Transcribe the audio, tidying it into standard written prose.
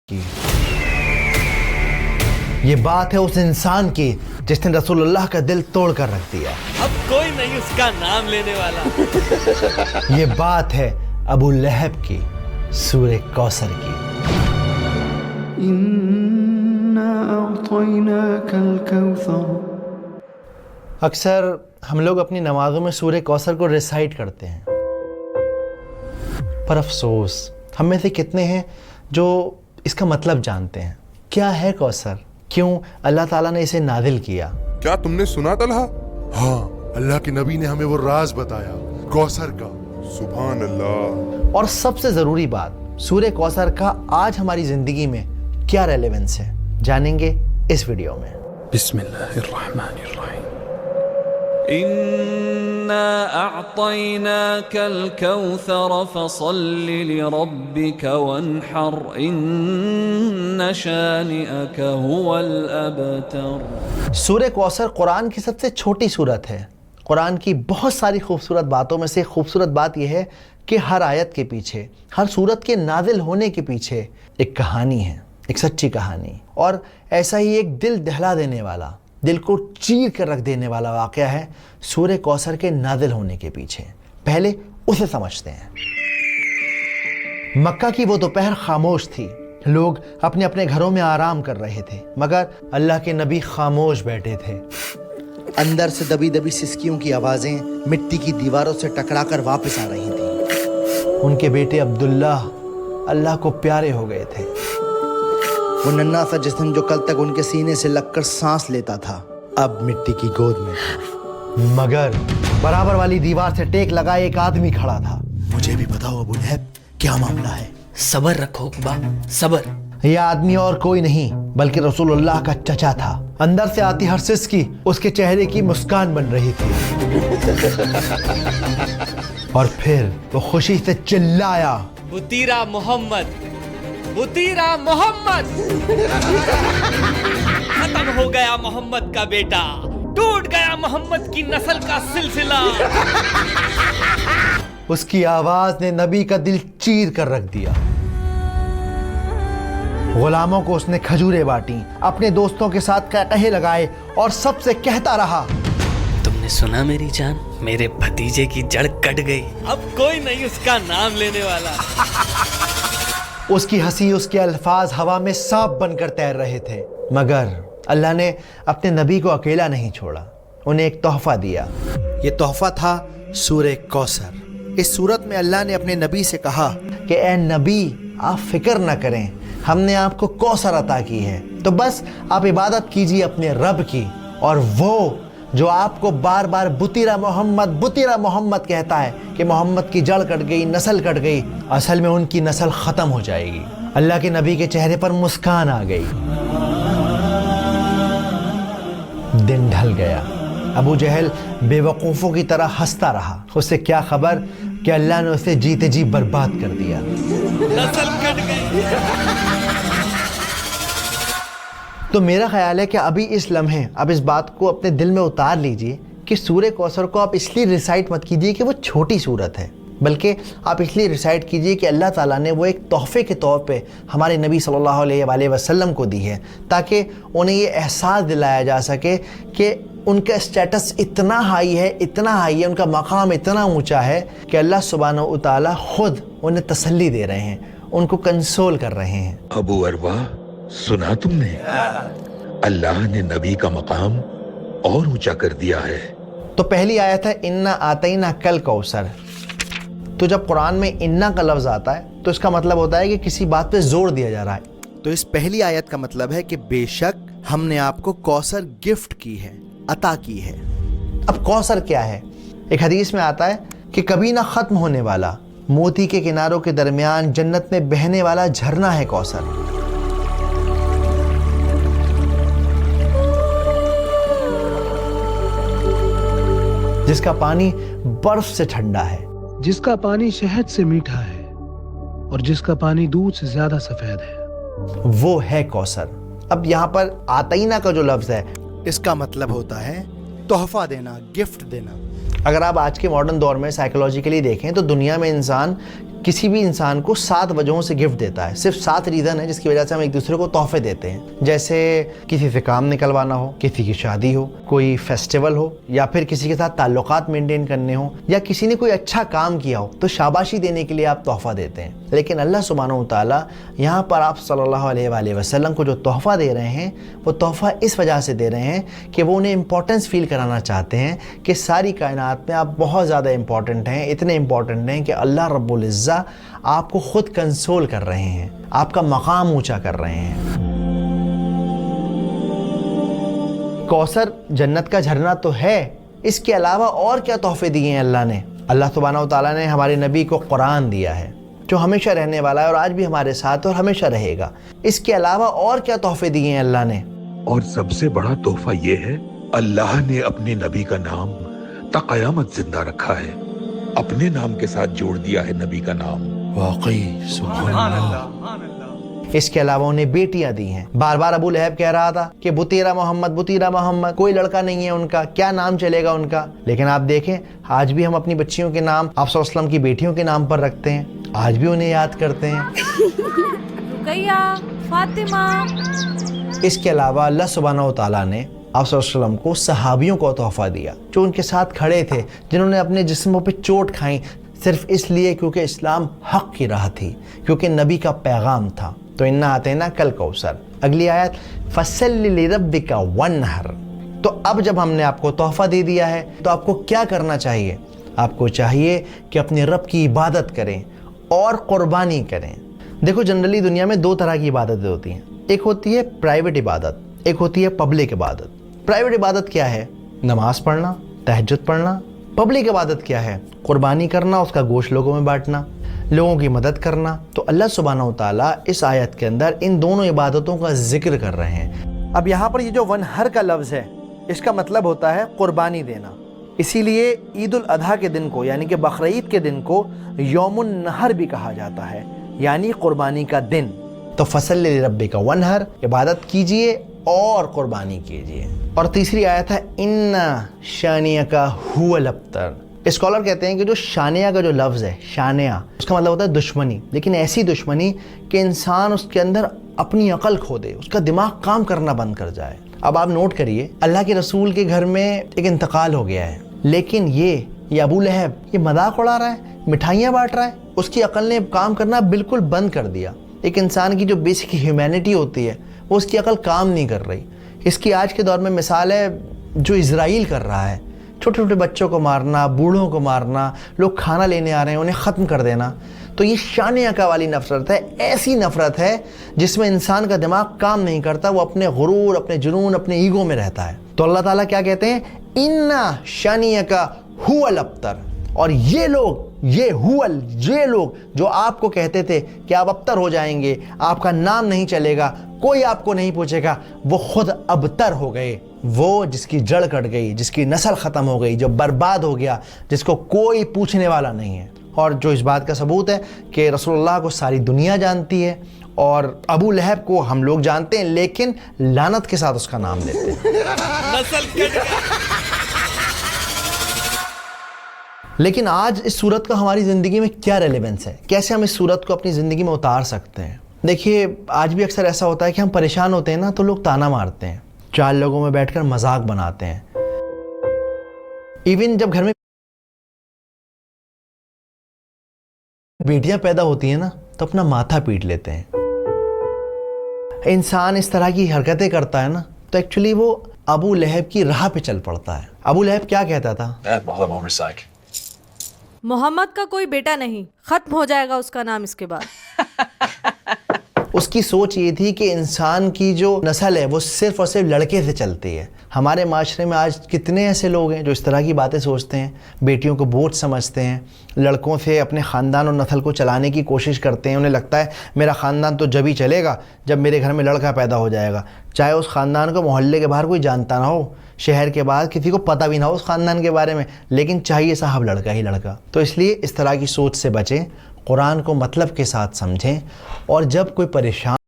کی یہ بات ہے اس انسان کی جس نے رسول اللہ کا دل توڑ کر رکھ دیا. اب کوئی نہیں اس کا نام لینے والا. یہ بات ہے ابو لہب کی سورہ کوثر کی. اِنَّا أَعْطَيْنَاكَ الْكَوْثَرَ. اکثر ہم لوگ اپنی نمازوں میں سورہ کوثر کو ریسائٹ کرتے ہیں، پر افسوس ہم میں سے کتنے ہیں جو اس کا مطلب جانتے ہیں. کیا ہے کوثر؟ کیوں اللہ تعالیٰ نے اسے نازل کیا؟ کیا تم نے سنا طلحہ؟ ہاں، اللہ کے نبی نے ہمیں وہ راز بتایا کوثر کا. سبحان اللہ. اور سب سے ضروری بات، سورہ کوثر کا آج ہماری زندگی میں کیا ریلیونس ہے، جانیں گے اس ویڈیو میں. بسم اللہ الرحمن الرحیم. إنا أعطيناك الكوثر فصل لربك وانحر إن شانئك هو الأبتر. سورہ کوثر قرآن کی سب سے چھوٹی سورت ہے. قرآن کی بہت ساری خوبصورت باتوں میں سے خوبصورت بات یہ ہے کہ ہر آیت کے پیچھے، ہر سورت کے نازل ہونے کے پیچھے ایک کہانی ہے، ایک سچی کہانی. اور ایسا ہی ایک دل دہلا دینے والا، دل کو چیر کر رکھ دینے والا واقعہ ہے سورہ کوثر کے نازل ہونے کے پیچھے. پہلے اسے سمجھتے ہیں. مکہ کی وہ دوپہر خاموش تھی. لوگ اپنے اپنے گھروں میں آرام کر رہے تھے، مگر اللہ کے نبی خاموش بیٹھے تھے. اندر سے دبی دبی سسکیوں کی آوازیں مٹی کی دیواروں سے ٹکرا کر واپس آ رہی تھیں. ان کے بیٹے عبداللہ اللہ کو پیارے ہو گئے تھے. وہ ننھا سا جسم جو کل تک ان کے سینے سے لگ کر سانس لیتا تھا، اب مٹی کی گود میں تھا. مگر برابر والی دیوار سے ٹیک لگائے ایک آدمی کھڑا تھا. مجھے بھی بتاؤ ابو لہب، کیا معاملہ ہے؟ صبر رکھو با، صبر. یہ آدمی اور کوئی نہیں بلکہ رسول اللہ کا چچا تھا. اندر سے آتی ہر سسکی اس کے چہرے کی مسکان بن رہی تھی. اور پھر وہ خوشی سے چلایا، بطیرہ محمد، بطیرہ محمد. ختم ہو گیا محمد کا بیٹا، ٹوٹ گیا محمد کی نسل کا سلسلہ. اس کی آواز نے نبی کا دل چیر کر رکھ دیا. غلاموں کو اس نے کھجوریں بانٹیں، اپنے دوستوں کے ساتھ قہقہے لگائے اور سب سے کہتا رہا، تم نے سنا میری جان، میرے بھتیجے کی جڑ کٹ گئی. اب کوئی نہیں اس کا نام لینے والا. اس کی ہنسی، اس کے الفاظ ہوا میں سانپ بن کر تیر رہے تھے. مگر اللہ نے اپنے نبی کو اکیلا نہیں چھوڑا، انہیں ایک تحفہ دیا. یہ تحفہ تھا سورہ کوثر. اس سورت میں اللہ نے اپنے نبی سے کہا کہ اے نبی، آپ فکر نہ کریں، ہم نے آپ کو کوثر عطا کی ہے، تو بس آپ عبادت کیجیے اپنے رب کی. اور وہ جو آپ کو بار بار بطیرہ محمد بطیرہ محمد کہتا ہے کہ محمد کی جڑ کٹ گئی، نسل کٹ گئی، اصل میں ان کی نسل ختم ہو جائے گی. اللہ کے نبی کے چہرے پر مسکان آ گئی. دن ڈھل گیا. ابو جہل بے وقوفوں کی طرح ہنستا رہا. اسے کیا خبر کہ اللہ نے اسے جیتے جی برباد کر دیا. نسل کٹ گئی. تو میرا خیال ہے کہ ابھی اس لمحے اب اس بات کو اپنے دل میں اتار لیجئے کہ سورہ کوثر کو آپ اس لیے ریسائٹ مت کیجئے کہ وہ چھوٹی سورت ہے، بلکہ آپ اس لیے ریسائٹ کیجئے کہ اللہ تعالیٰ نے وہ ایک تحفے کے طور پہ ہمارے نبی صلی اللہ علیہ وآلہ وسلم کو دی ہے، تاکہ انہیں یہ احساس دلایا جا سکے کہ ان کا اسٹیٹس اتنا ہائی ہے، ان کا مقام اتنا اونچا ہے کہ اللہ سبحانہ و تعالیٰ خود انہیں تسلی دے رہے ہیں، ان کو کنسول کر رہے ہیں. ابو اروا، سنا تم نے؟ اللہ نے نبی کا مقام اور اونچا کر دیا ہے. تو پہلی آیت ہے انا آتینا کل کوثر. تو جب قرآن میں انا کا لفظ آتا ہے تو اس کا مطلب ہوتا ہے کہ کسی بات پہ زور دیا جا رہا ہے. تو اس پہلی آیت کا مطلب ہے کہ بے شک ہم نے آپ کو کوثر گفٹ کی ہے، عطا کی ہے. اب کوثر کیا ہے؟ ایک حدیث میں آتا ہے کہ کبھی نہ ختم ہونے والا، موتی کے کناروں کے درمیان جنت میں بہنے والا جھرنا ہے کوثر. جس کا پانی برف سے ٹھنڈا ہے، جس کا پانی شہد سے میٹھا ہے اور جس کا پانی دودھ سے زیادہ سفید ہے، وہ ہے کوثر. اب یہاں پر آتینا کا جو لفظ ہے اس کا مطلب ہوتا ہے تحفہ دینا، گفٹ دینا. اگر آپ آج کے ماڈرن دور میں سائیکولوجیکلی دیکھیں تو دنیا میں انسان کسی بھی انسان کو 7 وجہوں سے گفٹ دیتا ہے. صرف 7 ریزن ہے جس کی وجہ سے ہم ایک دوسرے کو تحفے دیتے ہیں. جیسے کسی سے کام نکلوانا ہو, کسی کی شادی ہو, کوئی فیسٹیول ہو, یا پھر کسی کے ساتھ تعلقات مینٹین کرنے ہوں, یا کسی نے کوئی اچھا کام کیا ہو تو شاباشی دینے کے لیے آپ تحفہ دیتے ہیں. لیکن اللہ سبحانہ و تعالیٰ یہاں پر آپ صلی اللہ علیہ وآلہ وسلم کو جو تحفہ دے رہے ہیں وہ تحفہ اس وجہ سے دے رہے ہیں کہ وہ انہیں امپورٹنس فیل کرانا چاہتے ہیں کہ ساری کائنات میں آپ بہت زیادہ امپورٹنٹ ہیں, اتنے امپورٹنٹ ہیں کہ اللہ رب العزہ آپ کو خود کنسول کر رہے ہیں, آپ کا مقام اونچا کر رہے ہیں. کوثر جنت کا جھرنا تو ہے, اس کے علاوہ اور کیا تحفے دیے ہیں اللہ نے. اللہ سبحانہ و تعالیٰ نے ہمارے نبی کو قرآن دیا ہے جو ہمیشہ رہنے والا ہے اور آج بھی ہمارے ساتھ اور ہمیشہ رہے گا. اس کے علاوہ اور کیا تحفے دیے ہیں اللہ نے. اور سب سے بڑا تحفہ یہ ہے اللہ نے اپنے نبی کا نام تا قیامت زندہ رکھا ہے, اپنے نام کے ساتھ جوڑ دیا ہے نبی کا نام. واقعی سبحان اللہ. اس کے علاوہ انہیں بیٹیاں دی ہیں. بار بار ابو لہب کہہ رہا تھا کہ بطیرہ محمد, بطیرہ محمد, کوئی لڑکا نہیں ہے ان کا, کیا نام چلے گا ان کا. لیکن آپ دیکھیں آج بھی ہم اپنی بچیوں کے نام آپ صلی اللہ علیہ وسلم کی بیٹیوں کے نام پر رکھتے ہیں, آج بھی انہیں یاد کرتے ہیں. رقیہ, فاطمہ. اس کے علاوہ اللہ سبحانہ و تعالیٰ نے آپ صلی اللہ علیہ وسلم کو صحابیوں کو تحفہ دیا جو ان کے ساتھ کھڑے تھے, جنہوں نے اپنے جسموں پہ چوٹ کھائیں صرف اس لیے کیونکہ اسلام حق کی راہ تھی, کیونکہ نبی کا پیغام تھا. تو انا اعطیناک الکوثر. اگلی آیت فصلی لربک وانحر. تو اب جب ہم نے آپ کو تحفہ دے دیا ہے تو آپ کو کیا کرنا چاہیے؟ آپ کو چاہیے کہ اپنے رب کی عبادت کریں اور قربانی کریں. دیکھو جنرلی دنیا میں 2 طرح کی عبادتیں ہوتی ہیں, ایک ہوتی ہے پرائیویٹ عبادت, ایک ہوتی ہے پبلک عبادت. پرائیویٹ عبادت کیا ہے؟ نماز پڑھنا, تہجد پڑھنا. پبلک عبادت کیا ہے؟ قربانی کرنا, اس کا گوشت لوگوں میں بانٹنا, لوگوں کی مدد کرنا. تو اللہ سبحانہ و تعالیٰ اس آیت کے اندر ان دونوں عبادتوں کا ذکر کر رہے ہیں. اب یہاں پر یہ جو ونہر کا لفظ ہے اس کا مطلب ہوتا ہے قربانی دینا. اسی لیے عید الاضحیٰ کے دن کو یعنی کہ بقرعید کے دن کو یوم النحر بھی کہا جاتا ہے, یعنی قربانی کا دن. تو فصلی لربک وانحر, عبادت کیجئے اور قربانی کیجئے. اور تیسری آیت ہے ان شانیک هو الابتر. اسکالر کہتے ہیں کہ جو شانیہ کا جو لفظ ہے, شانیہ اس کا مطلب ہوتا ہے دشمنی, لیکن ایسی دشمنی کہ انسان اس کے اندر اپنی عقل کھو دے, اس کا دماغ کام کرنا بند کر جائے. اب آپ نوٹ کریے اللہ کے رسول کے گھر میں ایک انتقال ہو گیا ہے, لیکن یہ ابو لہب یہ مذاق اڑا رہا ہے, مٹھائیاں بانٹ رہا ہے, اس کی عقل نے کام کرنا بالکل بند کر دیا. ایک انسان کی جو بیسک ہیومینٹی ہوتی ہے وہ اس کی عقل کام نہیں کر رہی. اس کی آج کے دور میں مثال ہے جو اسرائیل کر رہا ہے, چھوٹے چھوٹے بچوں کو مارنا, بوڑھوں کو مارنا, لوگ کھانا لینے آ رہے ہیں انہیں ختم کر دینا. تو یہ شانیہ کا والی نفرت ہے, ایسی نفرت ہے جس میں انسان کا دماغ کام نہیں کرتا, وہ اپنے غرور, اپنے جنون, اپنے ایگو میں رہتا ہے. تو اللہ تعالیٰ کیا کہتے ہیں؟ انا شانیک هو الابتر. اور یہ لوگ جو آپ کو کہتے تھے کہ آپ ابتر ہو جائیں گے, آپ کا نام نہیں چلے گا, کوئی آپ کو نہیں پوچھے گا, وہ خود ابتر ہو گئے. وہ جس کی جڑ کٹ گئی, جس کی نسل ختم ہو گئی, جو برباد ہو گیا, جس کو کوئی پوچھنے والا نہیں ہے. اور جو اس بات کا ثبوت ہے کہ رسول اللہ کو ساری دنیا جانتی ہے اور ابو لہب کو ہم لوگ جانتے ہیں, لیکن لعنت کے ساتھ اس کا نام لیتے ہیں. لیکن آج اس صورت کا ہماری زندگی میں کیا ریلیونس ہے؟ کیسے ہم اس صورت کو اپنی زندگی میں اتار سکتے ہیں؟ دیکھیے آج بھی اکثر ایسا ہوتا ہے کہ ہم پریشان ہوتے ہیں نا تو لوگ تانا مارتے ہیں, 4 لوگوں میں بیٹھ کر مذاق بناتے ہیں. ایون جب گھر میں بیٹیاں پیدا ہوتی ہیں نا تو اپنا ماتھا پیٹ لیتے ہیں. انسان اس طرح کی حرکتیں کرتا ہے نا تو ایکچولی وہ ابو لہب کی راہ پہ چل پڑتا ہے. ابو لہب کیا کہتا تھا؟ محمد کا کوئی بیٹا نہیں, ختم ہو جائے گا اس کا نام اس کے بعد. اس کی سوچ یہ تھی کہ انسان کی جو نسل ہے وہ صرف اور صرف لڑکے سے چلتی ہے. ہمارے معاشرے میں آج کتنے ایسے لوگ ہیں جو اس طرح کی باتیں سوچتے ہیں, بیٹیوں کو بوجھ سمجھتے ہیں, لڑکوں سے اپنے خاندان اور نسل کو چلانے کی کوشش کرتے ہیں. انہیں لگتا ہے میرا خاندان تو جب ہی چلے گا جب میرے گھر میں لڑکا پیدا ہو جائے گا, چاہے اس خاندان کو محلے کے باہر کوئی جانتا نہ ہو, شہر کے باہر کسی کو پتہ بھی نہ ہو اس خاندان کے بارے میں, لیکن چاہیے صاحب لڑکا ہی لڑکا. تو اس لیے اس طرح کی سوچ سے بچیں, قرآن کو مطلب کے ساتھ سمجھیں, اور جب کوئی پریشان